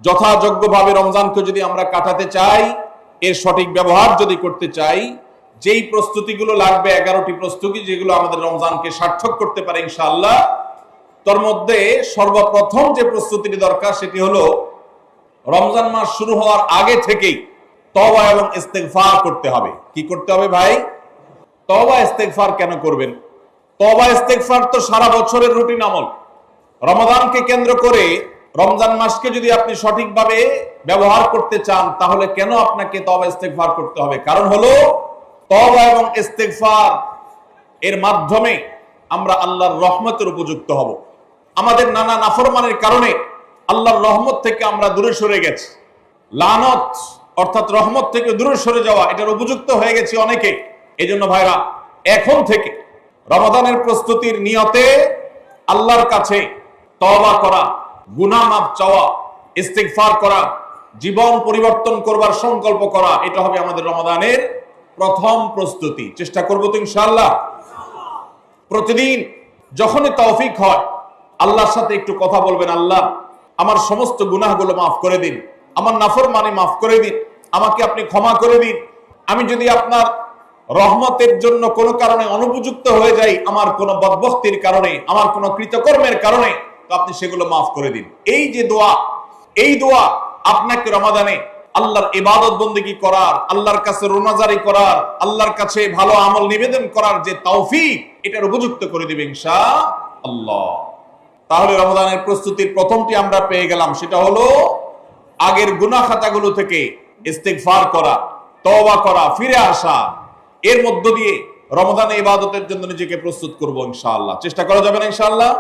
যথাযোগ্যভাবে রমজানকে যদি আমরা কাটাতে চাই, এর সঠিক ব্যবহার যদি করতে চাই, যেই প্রস্তুতিগুলো লাগবে 11টি প্রস্তুতি, যেগুলো আমাদের রমজানকে সার্থক করতে পারে ইনশাআল্লাহ, তার মধ্যে সর্বপ্রথম যে প্রস্তুতিটি দরকার সেটি হলো রমজান মাস শুরু হওয়ার আগে থেকেই তওবা এবং ইস্তেগফার করতে হবে। কি করতে হবে ভাই? তওবা ইস্তেগফার কেন করবেন? তওবা ইস্তেগফার তো সারা বছরের রুটিন আমল। রমাদানকে কেন্দ্র করে রমজান মাসকে যদি আপনি সঠিকভাবে ব্যবহার করতে চান, তাহলে কেন আপনাকে তওবা ইস্তেগফার করতে হবে? কারণ হলো তওবা এবং ইস্তেগফার এর মাধ্যমে আমরা আল্লাহর রহমতের উপযুক্ত হব। আমাদের নানা নাফরমানের কারণে আল্লাহর রহমত থেকে আমরা দূরে সরে গেছি। লানত অর্থাৎ রহমত থেকে দূরে সরে যাওয়া, এটার উপযুক্ত হয়ে গেছি অনেকে। এই জন্য ভাইরা, এখন থেকে রমাদানের প্রস্তুতির নিয়তে আল্লাহর কাছে তওবা করা, গুনাহ মাফ চাওয়া, ইস্তিগফার করা, জীবন পরিবর্তন করবার সংকল্প করা, এটা হবে আমাদের রমাদানের প্রথম প্রস্তুতি। চেষ্টা করব তো ইনশাআল্লাহ। প্রতিদিন যখনই তৌফিক হয় আল্লাহর সাথে একটু কথা বলবেন, আল্লাহ আমার সমস্ত গুনাহগুলো মাফ করে দিন, আমার নাফরমানি মাফ করে দিন, আমাকে আপনি ক্ষমা করে দিন। আমি যদি আপনার রহমতের জন্য কোনো কারণে অনুপযুক্ত হয়ে যাই, আমার কোনো বদবখতির কারণে, আমার কোনো কৃতকর্মের কারণে, তো আপনি সেগুলো মাফ করে দিন। এই যে দোয়া, এই দোয়া আপনাকে রমাদানে আল্লাহর ইবাদত বন্দেগী করার, আল্লাহর কাছে রোনাজারি করার, আল্লাহর কাছে ভালো আমল নিবেদন করার যে তৌফিক, এটার উপযুক্ত করে দিবে ইনশাআল্লাহ। তাহলে রমাদানের প্রস্তুতির প্রথমটি আমরা পেয়ে গেলাম, সেটা হলো আগের গুনাহ খাতাগুলো থেকে ইস্তেগফার করা, তওবা করা, ফিরে আসা। এর মধ্য দিয়ে রমাদানে ইবাদতের জন্য নিজেকে প্রস্তুত করব ইনশাআল্লাহ। চেষ্টা করা যাবে না ইনশাআল্লাহ।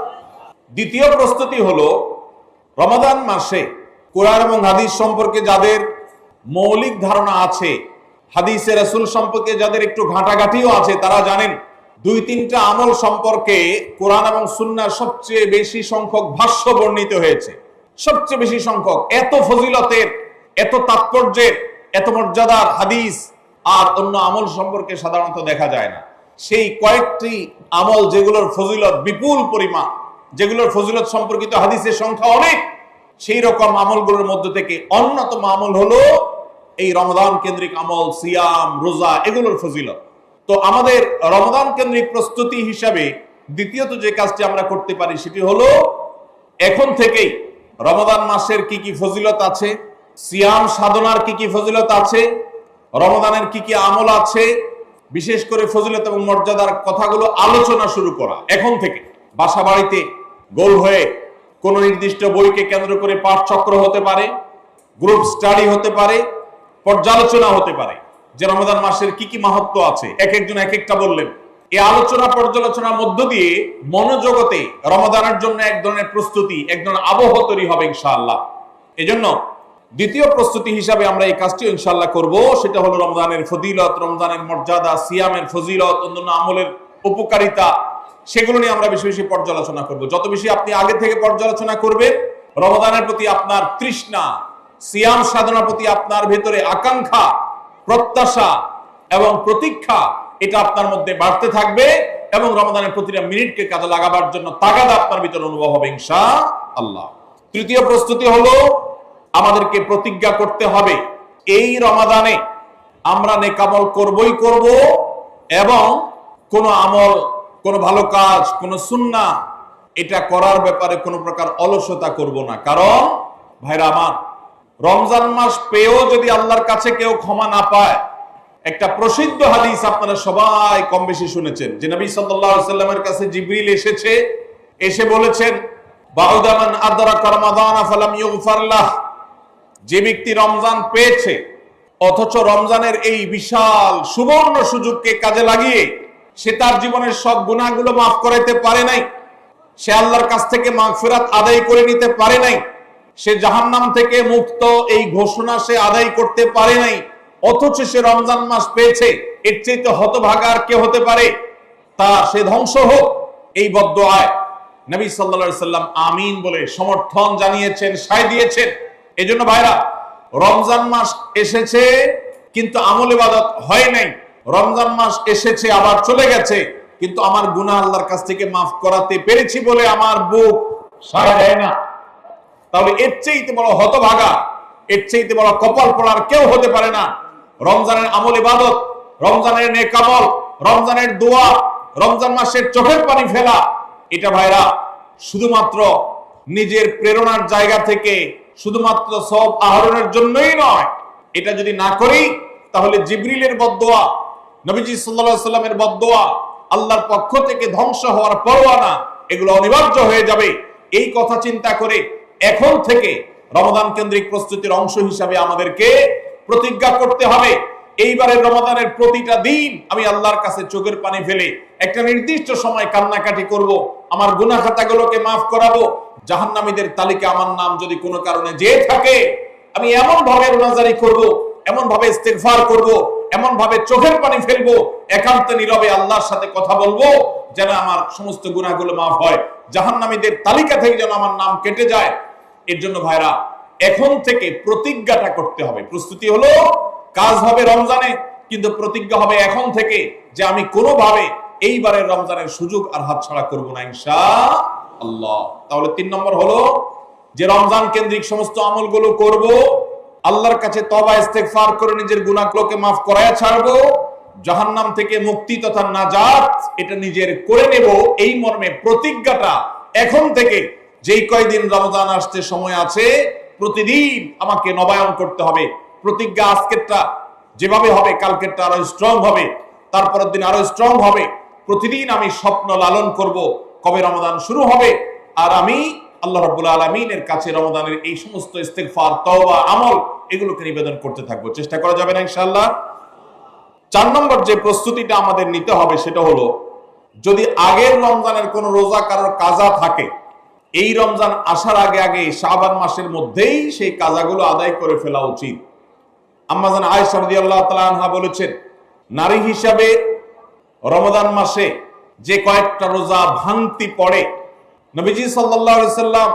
দ্বিতীয় প্রস্তুতি হলো রমাদান মাসে কোরআন এবং হাদিস সম্পর্কে যাদের মৌলিক ধারণা আছে, হাদিসে রাসূল সম্পর্কে যাদের একটু ঘাটাঘাটিও আছে, তারা জানেন 2-3টা আমল সম্পর্কে কোরআন এবং সুন্নাহ সবচেয়ে বেশি সংখ্যক ভাষ্য বর্ণিত হয়েছে। সবচেয়ে বেশি সংখ্যক, এত ফজিলতের, এত তাৎপর্যের, এত মর্যাদার হাদিস আর অন্য আমল সম্পর্কে সাধারণত দেখা যায় না। সেই কয়েকটি আমল যেগুলোর ফজিলত বিপুল পরিমাণ, যেগুলোর ফজিলত সম্পর্কিত হাদিসের সংখ্যা অনেক, সেই রকম আমলগুলোর মধ্যে থেকে অন্যতম আমল হলো এই রমাদান কেন্দ্রিক আমল, সিয়াম, রোজা, এগুলোর ফজিলত। তো আমাদের রমাদান কেন্দ্রিক প্রস্তুতি হিসাবে দ্বিতীয়ত যে কাজটি আমরা করতে পারি সেটি হলো এখন থেকেই রমাদান মাসের কি কি ফজিলত আছে, সিয়াম সাধনার কি কি ফজিলত আছে, রমাদানের কি কি আমল আছে, বিশেষ করে ফজিলত এবং মর্যাদার কথাগুলো আলোচনা শুরু করা। এখন থেকে বাসা বাড়িতে গোল হয়ে কোন নির্দিষ্ট বইকে কেন্দ্র করে পাঠ চক্র হতে পারে, গ্রুপ স্টাডি হতে পারে, পর্যালোচনা হতে পারে যে রমাদান মাসের কি কি মাহাত্ম্য আছে, এক একজন এক একটা বললেন। এই আলোচনা পর্যালোচনার মধ্য দিয়ে মনোজগতে রমাদানের জন্য এক ধরনের প্রস্তুতি, এক ধরনের আবহ তৈরি হবে ইনশাআল্লাহ। এজন্য দ্বিতীয় প্রস্তুতি হিসাবে আমরা এই কাজটি ইনশাআল্লাহ করব, সেটা হলো রমজানের ফজিলত, রমজানের মর্যাদা, সিয়ামের ফজিলত, অন্যান্য আমলের উপকারিতা, সেগুলো নিয়ে আমরা বেশি বেশি পর্যালোচনা করব। যত বেশি আপনি আগে থেকে পর্যালোচনা করবেন, রমাদানের প্রতি আপনার তৃষ্ণা, সিয়াম সাধনার প্রতি আপনার ভেতরে আকাঙ্ক্ষা, প্রত্যাশা এবং প্রতীক্ষা, এটা আপনার মধ্যে বাড়তে থাকবে এবং রমাদানের প্রতিটা মিনিটকে কাজে লাগাবার জন্য তাগাদা আপনার ভিতরে অনুভব হবে ইনশাআল্লাহ। তৃতীয় প্রস্তুতি হলো আমাদেরকে প্রতিজ্ঞা করতে হবে এই রমাদানে আমরা নেকামল করবই করব এবং কোন আমল, কোন ভালো কাজ, কোন সুন্নাহ, এটা করার ব্যাপারে কোনো প্রকার অলসতা করব না। কারণ ভাইরা আমার, রমজান মাস পেয়েও যদি আল্লাহর কাছে কেউ ক্ষমা না পায়, একটা প্রসিদ্ধ হাদিস আপনারা সবাই কম বেশি শুনেছেন যে নবী সাল্লাল্লাহু আলাইহি ওয়াসাল্লামের কাছে জিবরিল এসেছে, এসে বলেছেন বাউদা মান আদরাকা রমাদান ফালাম ইগফার লাহ, যে ব্যক্তি রমজান পেয়েছে অথচ রমজানের এই বিশাল সুবর্ণ সুযোগকে কাজে লাগিয়ে সে তার জীবনের সব গুনাহগুলো মাফ করাইতে পারে নাই, সে আল্লাহর কাছ থেকে মাগফিরাত আদায় করে নিতে পারে নাই, সে জাহান্নাম থেকে মুক্ত এই ঘোষণা সে আদায় করতে পারে নাই, অথচ সে রমজান মাস পেয়েছে, এর চাইতে হতভাগা আর কে হতে পারে? তা সে ধ্বংস হোক, এই বদদুআয় নবী সাল্লাল্লাহু আলাইহি সাল্লাম আমিন বলে সমর্থন জানিয়েছেন, সায় দিয়েছেন। এজন্য ভাইরা, রমজান মাস এসেছে কিন্তু আমল ইবাদত হয় নাই, রমজান মাস এসেছে আবার চলে গেছে কিন্তু আমার গুনাহ আল্লাহর কাছ থেকে মাফ করাতে পেরেছি বলে আমার বুক সায় দেয় না, তাহলে এর চেয়ে বড় হতভাগা, এর চেয়ে বড় কপাল পড়ার কেউ হতে পারে না। রমজানের আমল ইবাদত, রমজানের নেক আমল, রমজানের দোয়া, রমজান মাসের চোখের পানি ফেলা, এটা ভাইরা শুধুমাত্র নিজের প্রেরণার জায়গা থেকে শুধুমাত্র সব আহরণের জন্যই নয়। এটা যদি না করি তাহলে জিবরিলের বদদোয়া, নবীজি সাল্লাল্লাহু আলাইহি সাল্লামের বদদোয়া, আল্লাহর পক্ষ থেকে ধ্বংস হওয়ার পরোয়ানা, এগুলো অনিবার্য হয়ে যাবে। এই কথা চিন্তা করে এখন থেকে রমাদান কেন্দ্রিক প্রস্তুতির অংশ হিসাবে আমাদেরকে প্রতিজ্ঞা করতে হবে, এইবারের রমাদানের প্রতিটা দিন আমি আল্লাহর কাছে চোখের পানি ফেলে একটা নির্দিষ্ট সময় কান্নাকাটি করব, আমার গুনাহ খাতাগুলোকে মাফ করাবো। জাহান্নামীদের তালিকা আমার নাম যদি কোনো কারণে যেয়ে থাকে, আমি এমন ভাবে রোনাজারি করব, এমন ভাবে ইস্তেগফার করব, এমন ভাবে চোখের পানি ফেলবো, একান্তে নীরবে আল্লাহর সাথে কথা বলবো, যেন আমার সমস্ত গুনাহগুলো মাফ হয়, জাহান্নামীদের তালিকা থেকে যেন আমার নাম কেটে যায়। এর জন্য ভাইরা এখন থেকে প্রতিজ্ঞাটা করতে হবে। প্রস্তুতি হলো, কাজ হবে রমজানে, কিন্তু প্রতিজ্ঞা হবে এখন থেকে যে আমি কোনোভাবে এইবারের রমজানের সুযোগ আর হাতছাড়া করব না ইনশাআল্লাহ। তাহলে 3 নম্বর হলো যে রমজান কেন্দ্রিক সমস্ত আমলগুলো করব, আল্লাহর কাছে তওবা ইস্তেগফার করে নিজের গুনাহগুলোকে মাফ করায়া ছাড়বো, জাহান্নাম থেকে মুক্তি তথা নাজাত এটা নিজের করে নেব। এই মর্মে প্রতিজ্ঞাটা এখন থেকে, যেই কয়দিন রমজান আসতে সময় আছে, প্রতিদিন আমাকে নবায়ন করতে হবে। প্রতিজ্ঞা আজকেরটা যেভাবে হবে, কালকেরটা আরো স্ট্রং হবে, তারপরের দিন আরো স্ট্রং হবে। প্রতিদিন আমি স্বপ্ন লালন করব কবে রমাদান শুরু হবে, আর আমি আল্লাহ রাব্বুল আলামিনের কাছে রমাদানের এই সমস্ত ইস্তেগফার, তওবা, আমল এগুলোকে নিবেদন করতে থাকবো। চেষ্টা করা যাবে না ইনশাআল্লাহ। 4 নম্বর যে প্রস্তুতিটা আমাদের নিতে হবে সেটা হলো, যদি আগের রমজানের কোনো রোজা কারোর কাজা থাকে, এই রমজান আসার আগে আগে শাবান মাসের মধ্যেই সেই কাজাগুলো আদায় করে ফেলা উচিত। আম্মা জান আয়েশা রাদিয়াল্লাহু তাআলা আনহা বলেছেন, নারী হিসাবে রমাদান মাসে যে কয়েকটা রোজা ভাঙতি পড়ে, নবীজি সাল্লাল্লাহু আলাইহি সাল্লাম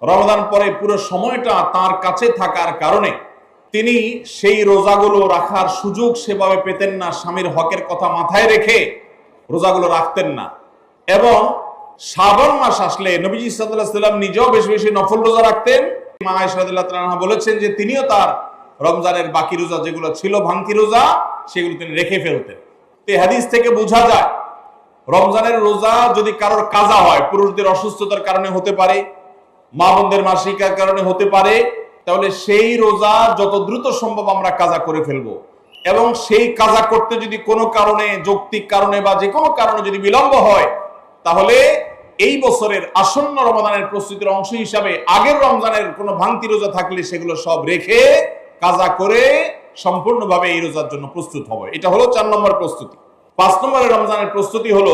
রমাদান পরে পুরো সময়টা তার কাছে থাকার কারণে তিনি সেই রোজাগুলো রাখার সুযোগ সেভাবে পেতেন না। স্বামীর হকের কথা মাথায় রেখে রোজাগুলো রাখতেন না। এবং শাবান মাস আসলে নবীজি সাল্লাল্লাহু আলাইহি সাল্লাম নিজেও বেশি বেশি নফল রোজা রাখতেন। মা আয়েশা রাদিয়াল্লাহু তাআলা আনহা বলেছেন যে তিনিও তার রমজানের বাকি রোজা যেগুলো ছিল ভাঙতি রোজা, সেগুলো তিনি রেখে ফেলতেন। এই হাদিস থেকে বোঝা যায় রমজানের রোজা যদি কারোর কাজা হয়, পুরুষদের অসুস্থতার কারণে হতে পারে, মা বোনদের মাসিকার কারণে হতে পারে, তাহলে সেই রোজা যত দ্রুত সম্ভব আমরা কাজা করে ফেলবো। এবং সেই কাজা করতে যদি কোনো কারণে, যৌক্তিক কারণে বা যে কোনো কারণে যদি বিলম্ব হয়, তাহলে এই বছরের আসন্ন রমাদানের প্রস্তুতির অংশ হিসাবে আগের রমজানের কোনো ভাঙতি রোজা থাকলে সেগুলো সব রেখে কাজা করে সম্পূর্ণভাবে এই রোজার জন্য প্রস্তুত হবে। এটা হলো 4 নম্বর প্রস্তুতি। 5 নম্বরের রমজানের প্রস্তুতি হলো,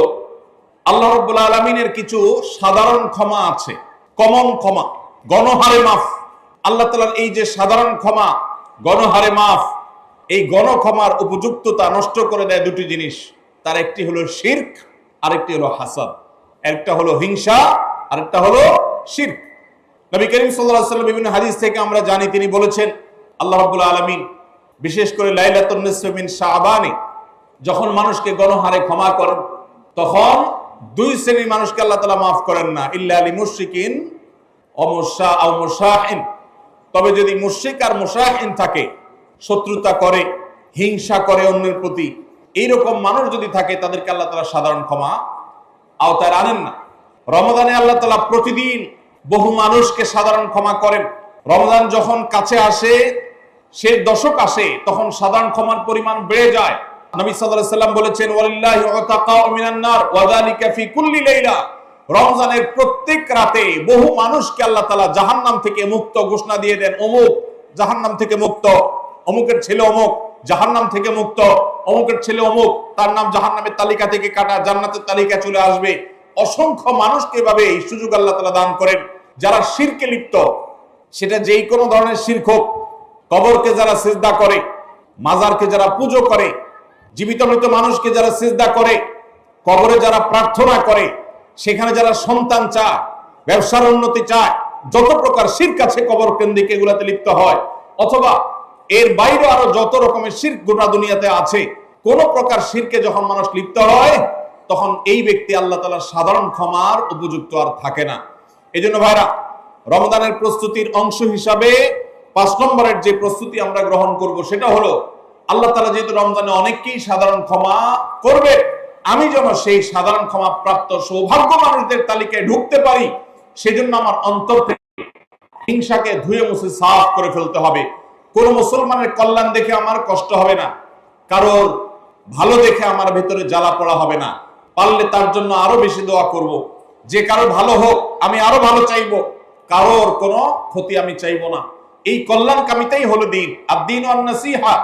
আল্লাহ রাব্বুল আলামিনের কিছু সাধারণ ক্ষমা আছে, কমন ক্ষমা, গণহারে মাফ। আল্লাহ তাআলার এই যে সাধারণ ক্ষমা, গণহারে মাফ, এই গণক্ষমার উপযুক্ততা নষ্ট করে দেয় দুটি জিনিস। তার একটি হলো শিরক, আরেকটি হলো হাসাদ। একটা হলো হিংসা, আরেকটা হলো শিরক। নবী করিম সাল্লাল্লাহু আলাইহি ওয়াসাল্লাম বিভিন্ন হাদিস থেকে আমরা জানি, তিনি বলেছেন আল্লাহ রাব্বুল আলামিন বিশেষ করে লাইলাতুন নিসফি মিন শাবানে যখন মানুষকে গণহারে ক্ষমা করেন, তখন 2 শ্রেণীর মানুষকে আল্লাহ তাআলা মাফ করেন না, ইল্লা লিল মুশরিকিন ও মুশাহিন। তবে যদি মুশরিক আর মুশাহিন থাকে, শত্রুতা করে, হিংসা করে অন্যের প্রতি, এইরকম মানুষ যদি থাকে, তাদেরকে আল্লাহ তাআলা সাধারণ ক্ষমা আওতায় আনেন না। রমাদানে আল্লাহ তাআলা প্রতিদিন বহু মানুষকে সাধারণ ক্ষমা করেন। রমজান যখন কাছে আসে, সে দশক আসে, তখন সাধারণ ক্ষমার পরিমাণ বেড়ে যায়। নবী সাল্লাল্লাহু আলাইহি সাল্লাম বলেছেন, ওয়ালিল্লাহি উতাকাউ মিনান নার ওয়া যালিকা ফি কুল্লি লাইলা। রমজানের প্রত্যেক রাতে বহু মানুষকে আল্লাহ তাআলা জাহান্নাম থেকে মুক্ত ঘোষণা দিয়ে দেন। অমুক জাহান্নাম থেকে মুক্ত, অমুকের ছেলে অমুক জাহান্নাম থেকে মুক্ত, অমুকের ছেলে অমুক, তার নাম জাহান্নামের তালিকা থেকে কাটা, জান্নাতের তালিকা চলে আসবে। অসংখ্য মানুষকে এভাবে এই সুযোগ আল্লাহ তাআলা দান করেন। যারা শিরকে লিপ্ত, সেটা যেই কোনো ধরনের শিরক হোক, কবরকে যারা সিজদা করে, মাজারকে যারা পুজো করে, জীবিত মৃত মানুষকে যারা সিজদা করে, কবরে যারা প্রার্থনা করে, সেখানে যারা সন্তান চায়, ব্যবসার উন্নতি চায়, যত প্রকার শিরক আছে কবর কেন্দ্রিক এগুলাতে লিপ্ত হয়, অথবা এর বাইরে আরো যত রকমের শিরক গোটা দুনিয়াতে আছে, কোন প্রকার শিরকে যখন মানুষ লিপ্ত হয়, তখন এই ব্যক্তি আল্লাহ তাআলার সাধারণ ক্ষমার উপযুক্ত আর থাকে না। এই জন্য ভাইরা, রমজানের প্রস্তুতির অংশ হিসাবে 5 নম্বরের যে প্রস্তুতি আমরা গ্রহণ করব সেটা হলো, আল্লাহ তাআলা যেহেতু রমজানে অনেককেই সাধারণ ক্ষমা করবে, আমি যেন সেই সাধারণ ক্ষমা প্রাপ্ত সৌভাগ্য মানুষদের তালিকায় ঢুকতে পারি, সেজন্য আমার অন্তর থেকে হিংসাকে ধুয়ে মুছে সাফ করে ফেলতে হবে। কোন মুসলমানের কল্যাণ দেখে আমার কষ্ট হবে না, কারোর ভালো দেখে আমার ভেতরে জ্বালা পড়া হবে না। পারলে তার জন্য আরো বেশি দোয়া করব, যে কারো ভালো হোক আমি আরো ভালো চাইবো, কারোর কোনো ক্ষতি আমি চাইবো না। এই কল্যাণ কামিতাই হলো দিন। আদ-দীন ওয়ান নাসিহা।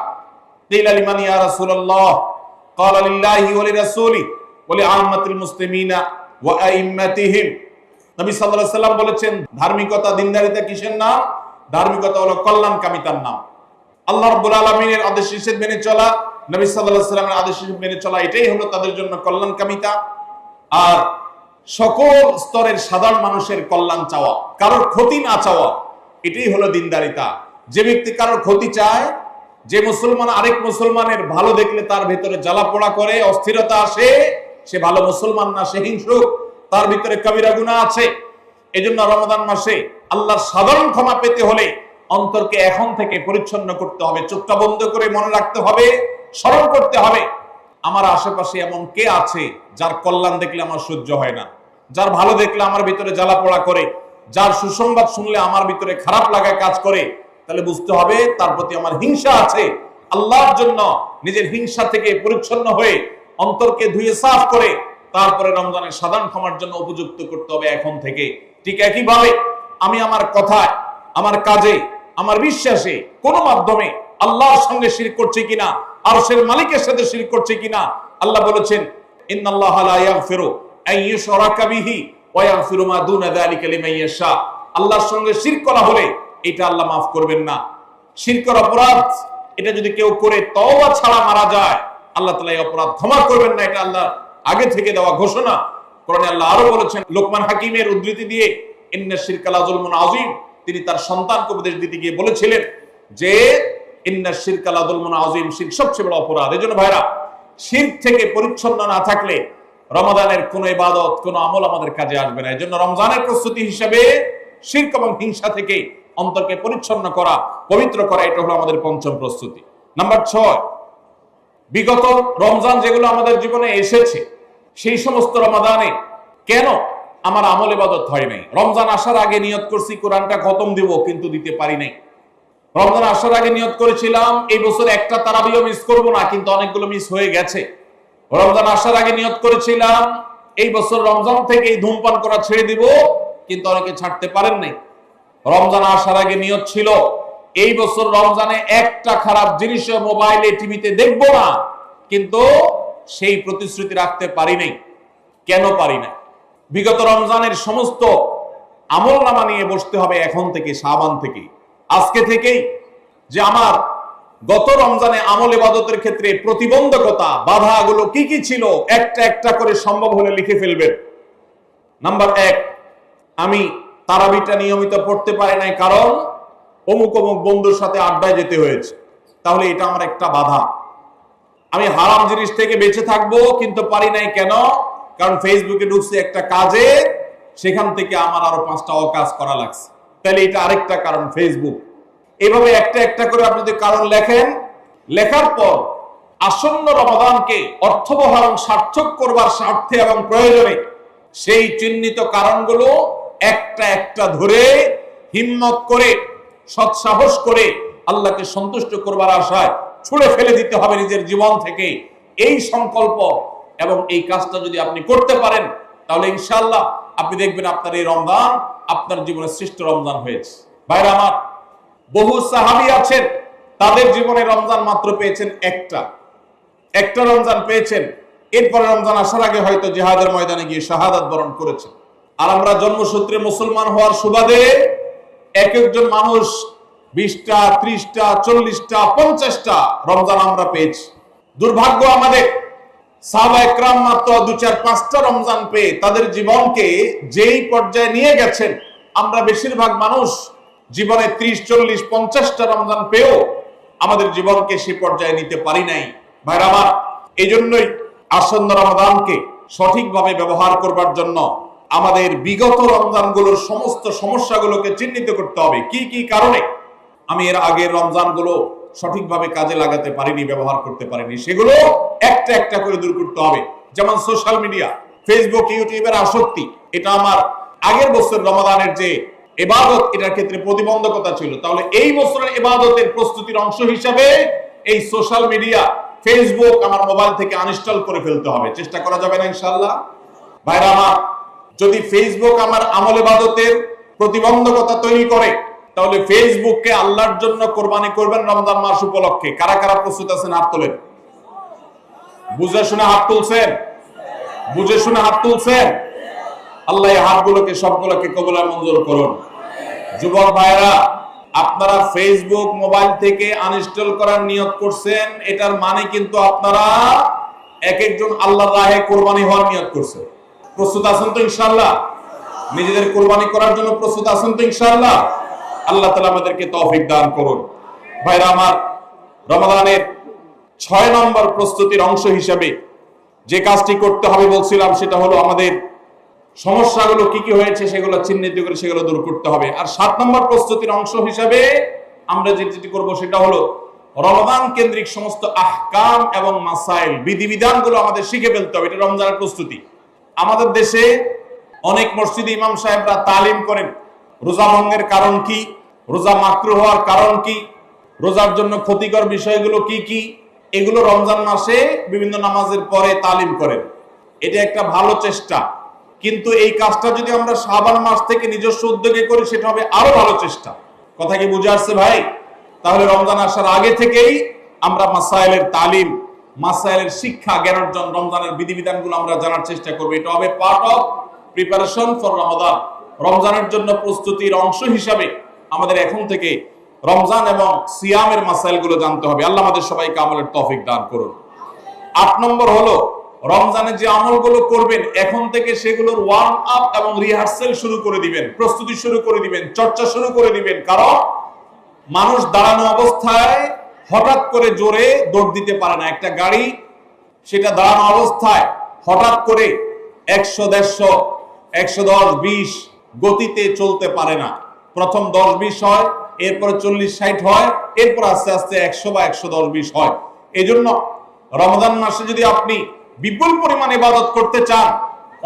কিলা লিমান ইয়া রাসূলুল্লাহ, ক্বালা লিল্লাহি ওয়া লিরাসূলি ওয়া লিআম্মাতিল মুসলিমিনা ওয়া আইম্মাতিহিম। নবী সাল্লাল্লাহু আলাইহি সাল্লাম বলেছেন, ধার্মিকতা, দিনদারিতা কিসের নাম? ধার্মিকতা হলো কল্যাণ কামিতার নাম। আল্লাহ রাব্বুল আলামিনের আদেশ নিষেধ মেনে চলা, নবী সাল্লাল্লাহু আলাইহি সাল্লামের আদেশ নিষেধ মেনে চলা, এটাই হলো তাদের জন্য কল্যাণ কামিতা। আর সকল স্তরের সাধারণ মানুষের কল্যাণ চাওয়া, কারোর ক্ষতি না চাওয়া, এটাই হলো দিনদারিতা। যে ব্যক্তি কারোর ক্ষতি চায়, যে মুসলমান আরেক মুসলমানের ভালো দেখলে তার ভেতরে জ্বালা পোড়া করে, অস্থিরতা আসে, সে ভালো মুসলমান না, সে হিংসুক, তার ভিতরে কবিরা গুনাহ আছে। এজন্য রমাদান মাসে আল্লাহর সাধারণ ক্ষমা পেতে হলে অন্তরকে এখন থেকে পরিচ্ছন্ন করতে হবে, চোখটা বন্ধ করে মনে রাখতে হবে, স্মরণ করতে হবে, আমার আশেপাশে এমন কে আছে যার কল্যাণ দেখলে আমার সহ্য হয় না, যার ভালো দেখলে আমার ভিতরে জ্বালা পোড়া করে, যার সুসংবাদ শুনলে আমার ভিতরে খারাপ লাগা কাজ করে। তাহলে বুঝতে হবে তার প্রতি আমার হিংসা আছে। আল্লাহর জন্য নিজের হিংসা থেকে পরিচ্ছন্ন হয়ে অন্তরকে ধুয়ে সাফ করে তারপরে রমজানের সাধারণ ক্ষমার জন্য উপযুক্ত করতে হবে এখন থেকে। ঠিক একইভাবে আমি আমার কথায়, আমার কাজে, আমার বিশ্বাসে কোনো মাধ্যমে আল্লাহর সঙ্গে শিরক করছি কিনা, আরশের মালিকের সাথে শিরক করছি কিনা, আল্লাহ বলেছেন, ইন্নাল্লাহা লা ইয়াগফিরু আন ইউশরাকা বিহি ওয়া ইয়াগফিরু মা দুনা যালিকা লিমান ইয়াশা। আল্লাহর সঙ্গে শিরক করা হলে এটা আল্লাহ মাফ করবেন না। শিরকের অপরাধ এটা যদি কেউ করে তওবা ছাড়া মারা যায়, আল্লাহ তাআলা এই অপরাধ ক্ষমা করবেন না, এটা আল্লাহ আগে থেকে দেওয়া ঘোষণা। কোরআনে আল্লাহ আরো বলেছেন, লোকমান হাকিমের উদ্ধৃতি দিয়ে, ইন্নাশ শিরকা লা যুলমুন আযীম, তিনি তার সন্তানকে উপদেশ দিতে গিয়ে বলেছিলেন যে ইন্নাশ শিরকা লা যুলমুন আযীম, শিরক সবচেয়ে বড় অপরাধ। এজন্য ভাইরা, শিরক থেকে পরিচ্ছন্ন না থাকলে রমাদানের কোন ইবাদত, কোন আমল আমাদের কাজে আসবে না। এজন্য রমজানের প্রস্তুতি হিসেবে শিরক এবং হিংসা থেকে অন্তরকে পরিচ্ছন্ন করা, পবিত্র করা, এটা হলো আমাদের পঞ্চম প্রস্তুতি। নাম্বার 6, বিগত রমজান যেগুলো আমাদের জীবনে এসেছে, সেই সমস্ত রমাদানে কেন আমার আমল ইবাদত হয় নাই? রমজান আসার আগে নিয়ত করছি কোরআনটা খতম দিব, কিন্তু দিতে পারি নাই। রমজান আসার আগে নিয়ত করেছিলাম এই বছর একটা তারাবিও মিস করব না, কিন্তু অনেকগুলো মিস হয়ে গেছে। রমজান আসার আগে নিয়ত করেছিলাম এই বছর রমজান থেকে ধূমপান করা ছেড়ে দিব, কিন্তু অনেকে ছাড়তে পারেন নাই। রমজান আসার আগে নিয়ত ছিল এই বছর রমজানে একটা খারাপ জিনিসও মোবাইলে, টিভিতে দেখবো না, কিন্তু সেই প্রতিশ্রুতি রাখতে পারি নাই। কেন পারি না? বিগত রমজানের সমস্ত আমলনামা নিয়ে বসতে হবে এখন থেকে, শাবান থেকে, আজকে থেকেই, যে আমার গত রমজানে আমল ইবাদতের ক্ষেত্রে প্রতিবন্ধকতা, বাধাগুলো কি কি ছিল, একটা একটা করে সম্ভব হলে লিখে ফেলবেন। নাম্বার 1, আমি তারাবিটা নিয়মিত পড়তে পারি নাই, কারণ অমুক অমুক বন্ধুর সাথে আড্ডায় যেতে হয়েছে, তাহলে এটা আমার একটা বাধা। আমি হারাম জিনিস থেকে বেঁচে থাকবো, কিন্তু পারি নাই, কেন? কারণ ফেসবুকে ঢুকছে একটা কাজে, সেখান থেকে আমার আরো 5টা অকাজ করা লাগছে, তাহলে এটা আরেকটা কারণ, ফেসবুক। এভাবে একটা একটা করে আপনি যদি কারণ লেখেন, লেখার পর আসন্ন রমাদানকে অর্থবহ এবং সার্থক করবার স্বার্থে এবং প্রয়োজনে সেই চিহ্নিত কারণগুলো একটা একটা ধরে হিম্মত করে, সৎসাহস করে আল্লাহকে সন্তুষ্ট করবার আশায় ছুঁড়ে ফেলে দিতে হবে নিজের জীবন থেকে। এই সংকল্প এবং এই কাজটা যদি আপনি করতে পারেন, তাহলে ইনশাআল্লাহ আপনি দেখবেন আপনার এই রমজান আপনার জীবনের শ্রেষ্ঠ রমজান হয়েছে। ভাইরা আমার, বহু সাহাবী আছেন, তাদের জীবনে রমজান মাত্র পেয়েছেন একটা রমজান পেয়েছেন, এরপরে রমজান আসার আগে হয়তো জিহাদের ময়দানে গিয়ে শাহাদাত বরণ করেছেন। আর আমরা জন্মসূত্রে মুসলমান হওয়ার সুবাদে এক একজন মানুষ 20টা, 30টা, 40টা, 50টা রমজান আমরা পেয়েছি। দুর্ভাগ্য আমাদের, সাহাবা একরাম মাত্র 2, 4, 5টা রমজান পেয়ে তাদের জীবনকে যেই পর্যায়ে নিয়ে গেছেন, আমরা বেশিরভাগ মানুষ জীবনে 30, 40, 50টা রমজান পেয়েও আমাদের জীবনকে সেই পর্যায়ে নিতে পারি নাই। ভাইরা আমার, এই জন্যই আসন্ন রমাদানকে সঠিকভাবে ব্যবহার করবার জন্য আমাদের বিগত রমজানগুলোর সমস্ত সমস্যাগুলোকে চিহ্নিত করতে হবে। কি কি কারণে আমি এর আগের রমজানগুলো সঠিকভাবে কাজে লাগাতে পারিনি, ব্যবহার করতে পারিনি, সেগুলো একটা একটা করে দূর করতে হবে। যেমন সোশ্যাল মিডিয়া, ফেসবুক, ইউটিউবের আসক্তি, এটা আমার আগের বছর রমাদানের যে ইবাদত, এটার ক্ষেত্রে প্রতিবন্ধকতা ছিল। তাহলে এই বছরের ইবাদতের প্রস্তুতির অংশ হিসাবে এই সোশ্যাল মিডিয়া, ফেসবুক আমার মোবাইল থেকে আনইনস্টল করে ফেলতে হবে। চেষ্টা করা যাবে না ইনশাআল্লাহ? ভাইরা আমার, যদি ফেসবুক আমার আমল ইবাদতের প্রতিবন্ধকতা তৈরি করে, তাহলে ফেসবুককে আল্লাহর জন্য কোরবানি করবেন রমজান মাস উপলক্ষে। কারা কারা প্রস্তুত আছেন হাত তোলেন। বুঝে শুনে হাত তুলছেন? বুঝে শুনে হাত তুলছেন? আল্লাহ এই হাতগুলোকে সবগুলোকে কবুল আর মঞ্জুর করুন। যুবক ভাইরা, আপনারা ফেসবুক মোবাইল থেকে আনইনস্টল করার নিয়ত করছেন, এটার মানে কিন্তু আপনারা এক একজন আল্লাহর রাহে কোরবানি হওয়ার নিয়ত করছেন। প্রস্তুত আছেন তো ইনশাআল্লাহ? নিজেদের কোরবানি করার জন্য প্রস্তুত আছেন তো ইনশাআল্লাহ? আল্লাহ তাআলা আমাদেরকে তৌফিক দান করুন। ভাইরা আমার, রমাদানের 6 নম্বর প্রস্তুতির অংশ হিসেবে যে কাজটি করতে হবে বলছিলাম, সেটা হলো আমাদের সমস্যাগুলো কি কি হয়েছে সেগুলো চিহ্নিত করে সেগুলো দূর করতে হবে। আর 7 নম্বর প্রস্তুতির অংশ হিসেবে আমরা যেটি করব সেটা হলো রমাদান কেন্দ্রিক সমস্ত আহকাম এবং মাসাইল, বিধিবিধানগুলো আমাদের শিখে ফেলতে হবে। এটা রমজানের প্রস্তুতি। আমাদের দেশে অনেক মসজিদে ইমাম সাহেবরা তালিম করেন রোজা ভঙ্গের কারণ কি, রোজা মাকরুহ হওয়ার কারণ কি, রোজার জন্য ক্ষতিকর বিষয়গুলো কি কি, এগুলো রমজান মাসে বিভিন্ন নামাজের পরে তালিম করেন। এটা একটা ভালো চেষ্টা, কিন্তু এই কাজটা যদি আমরা শাবান মাস থেকে নিজস্ব উদ্যোগে করি সেটা হবে আরো ভালো চেষ্টা। কথা কি বুঝে আসছে ভাই? তাহলে রমজান আসার আগে থেকেই আমরা মাসাইলের তালিম, মাসাইলের শিক্ষা, জ্ঞান অর্জন, রমজানের বিধিবিধানগুলো আমরা জানার চেষ্টা করব। এটা হবে পার্ট অফ প্রিপারেশন ফর রমাদান। রমজানের জন্য প্রস্তুতির অংশ হিসাবে আমাদের এখন থেকে রমজান এবং সিয়ামের মাসাইলগুলো জানতে হবে। আল্লাহ আমাদের সবাইকে আমলের তৌফিক দান করুন। 8 নম্বর হলো রমজানে যে আমলগুলো করবেন এখন থেকে সেগুলোর ওয়ার্ম আপ এবং রিহার্সাল শুরু করে দিবেন, প্রস্তুতি শুরু করে দিবেন, চর্চা শুরু করে দিবেন। কারণ মানুষ দাঁড়ানো অবস্থায় হঠাৎ করে জোরে দৌড় দিতে পারে না। একটা গাড়ি সেটা দাঁড়ানো অবস্থায় হঠাৎ করে 100, 150, 110, 20 গতিতে চলতে পারে না। প্রথম 10, 20 হয়, এরপরে 40, 60 হয়, এরপর আস্তে আস্তে 100 বা 110, 20 হয়। এই জন্য রমজান মাসে যদি আপনি বিপুল পরিমাণ ইবাদত করতে চান,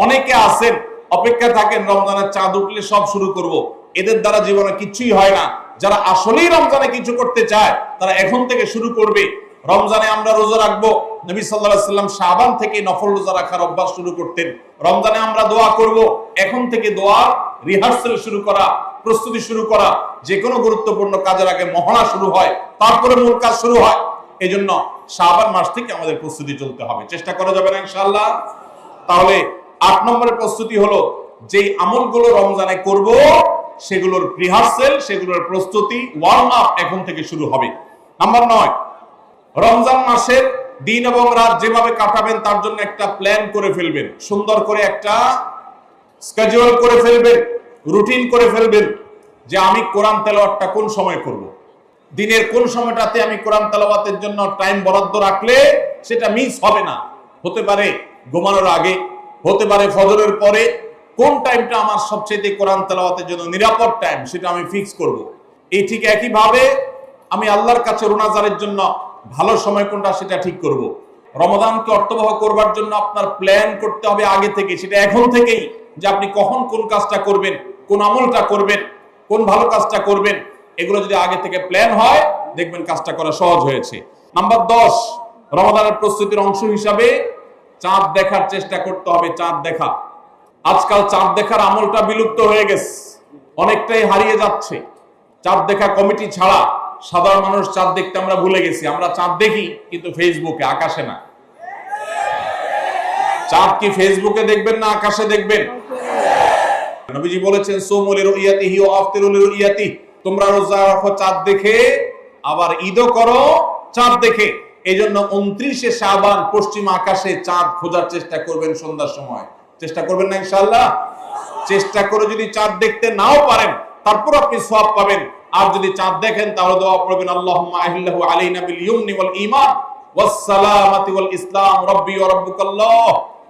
অনেকে আছেন অপেক্ষা থাকেন রমজানের চাঁদ উঠলে সব শুরু করব, এদের দ্বারা জীবনে কিছুই হয় না। যারা আসলেই রমজানে কিছু করতে চায় তারা এখন থেকে শুরু করবে। রমজানে আমরা রোজা রাখবো, নবী সাল্লাল্লাহু আলাইহি সাল্লাম শাবান থেকে নফল রোজা রাখার অভ্যাস শুরু করতেন। রমজানে আমরা দোয়া করব, এখন থেকে দোয়া রিহার্সাল শুরু করা, প্রস্তুতি শুরু করা। যে কোনো গুরুত্বপূর্ণ কাজের আগে মহড়া শুরু হয়, তারপরে মূল কাজ শুরু হয়। এই জন্য শাবান মাস থেকে আমাদের প্রস্তুতি চলতে হবে। চেষ্টা করা যাবে না ইনশাআল্লাহ? তাহলে 8 নম্বরের প্রস্তুতি হলো যে আমলগুলো রমজানে করব সেগুলোর রিহার্সাল, সেগুলোর প্রস্তুতি, ওয়ার্ম আপ এখন থেকে শুরু হবে। নাম্বার 9, রমজান মাসের দিন এবং রাত যেভাবে কাটাবেন তার জন্য একটা প্ল্যান করে ফেলবেন, সুন্দর করে একটা স্কেডিউল করে ফেলবেন, রুটিন করে ফেলবেন যে আমি কোরআন তেলাওয়াতটা কোন সময় করব। দিনের কোন সময়টাতে আমি কোরআন তেলাওয়াতের জন্য টাইম বরাদ্দ রাখলে সেটা মিস হবে না। হতে পারে ঘুমানোর আগে, হতে পারে ফজরের পরে। কোন টাইমটা আমার সবচেয়ে কোরআন তেলাওয়াতের জন্য নিরাপদ টাইম সেটা আমি ফিক্স করব। এই ঠিক একইভাবে আমি আল্লাহর কাছে রোনাজারের জন্য ভালো সময় কোনটা সেটা ঠিক করব। রমাদানকে অর্থবহ করবার জন্য আপনার প্ল্যান করতে হবে আগে থেকে, সেটা এখন থেকেই, যে আপনি কখন কোন কাজটা করবেন, কোন আমলটা করবেন, কোন ভালো কাজটা করবেন। এগুলো যদি আগে থেকে প্ল্যান হয় দেখবেন কাজটা করা সহজ হয়েছে। নাম্বার 10, রমাদানের প্রস্তুতির অংশ হিসাবে চাঁদ দেখার চেষ্টা করতে হবে। চাঁদ দেখা, আজকাল চাঁদ দেখার আমলটা বিলুপ্ত হয়ে গেছে, অনেকটাই হারিয়ে যাচ্ছে। চাঁদ দেখা কমিটি ছাড়া সাধারণ মানুষ চাঁদ দেখতে আমরা ভুলে গেছি। আমরা চাঁদ দেখি কিন্তু ফেসবুকে, আকাশে না। চাঁদ কি ফেসবুকে দেখবেন না আকাশে দেখবেন? নবীজি বলেছেন সুমু লিরুইয়াতিহি ওয়া আফতিরু লিরুইয়াতিহি, তোমরা রোজা রাখো চাঁদ দেখে, আবার ঈদও করো চাঁদ দেখে। এইজন্য 29শে শাবান পশ্চিম আকাশে চাঁদ খোঁজার চেষ্টা করবেন সন্ধ্যার সময়। চেষ্টা করবেন না ইনশাআল্লাহ? চেষ্টা করে যদি চাঁদ দেখতে নাও পারেন তারপর আপনি সওয়াব পাবেন। আর যদি চাঁদ দেখেন তাহলে দোয়া করবেন আল্লাহুম্মা আহিল্লাহু আলাইনা বিল ইয়ুমনি ওয়াল ঈমান ওয়াস সালামাতি ওয়াল ইসলাম রাব্বি ওয়া রাব্বুকাল্লাহ।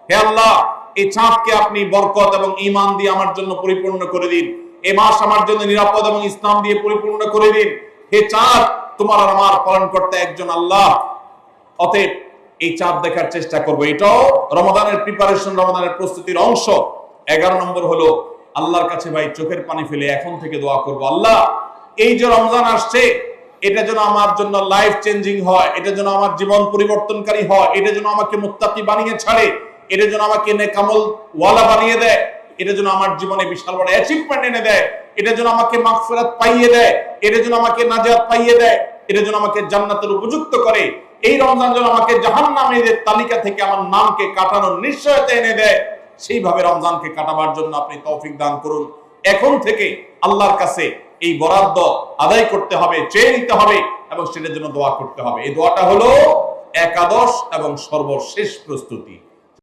হে আল্লাহ, এই চাঁদকে আপনি বরকত এবং ঈমান দিয়ে আমার জন্য পরিপূর্ণ করে দিন। এই মাস আমার জন্য নিরাপদ এবং ইসলাম দিয়ে পরিপূর্ণ করে দিন। হে চাঁদ, তোমার আর আমার পালনকর্তা একজন আল্লাহ। অতএব এই চাঁদ দেখার চেষ্টা করব। এটাও রমাদানের প্রিপারেশন, রমাদানের প্রস্তুতির অংশ। 11 নম্বর হলো আল্লাহর কাছে ভাই চোখের পানি ফেলে এখন থেকে দোয়া করব, আল্লাহ এই যে রমজান আসছে এটা যেন আমার জন্য লাইফ চেঞ্জিং হয়, এটা যেন আমার জীবন পরিবর্তনকারী হয়, এটা যেন আমাকে মুত্তাকি বানিয়ে ছাড়ে, এটা যেন আমাকে নেকামল ওয়ালা বানিয়ে দেয়, এটা যেন আমার জীবনে বিশাল বড় অ্যাচিভমেন্ট এনে দেয়, এটা যেন আমাকে মাগফিরাত পাইয়ে দেয়, এটা যেন আমাকে নাজাত পাইয়ে দেয়, এটা যেন আমাকে জান্নাতের উপযুক্ত করে। এই রমজান যেন আমাকে জাহান্নামীদের তালিকা থেকে আমার নামকে কাটানোর নিশ্চয়তা এনে দেয়। সেইভাবে রমজানকে কাটাবার জন্য আপনি তৌফিক দান করুন। এখন থেকে আল্লাহর কাছে এই বরাদ্দ আদায় করতে হবে, চেয়ে নিতে হবে এবং সেটার জন্য দোয়া করতে হবে। এই দোয়াটা হলো একাদশ এবং সর্বশেষ প্রস্তুতি।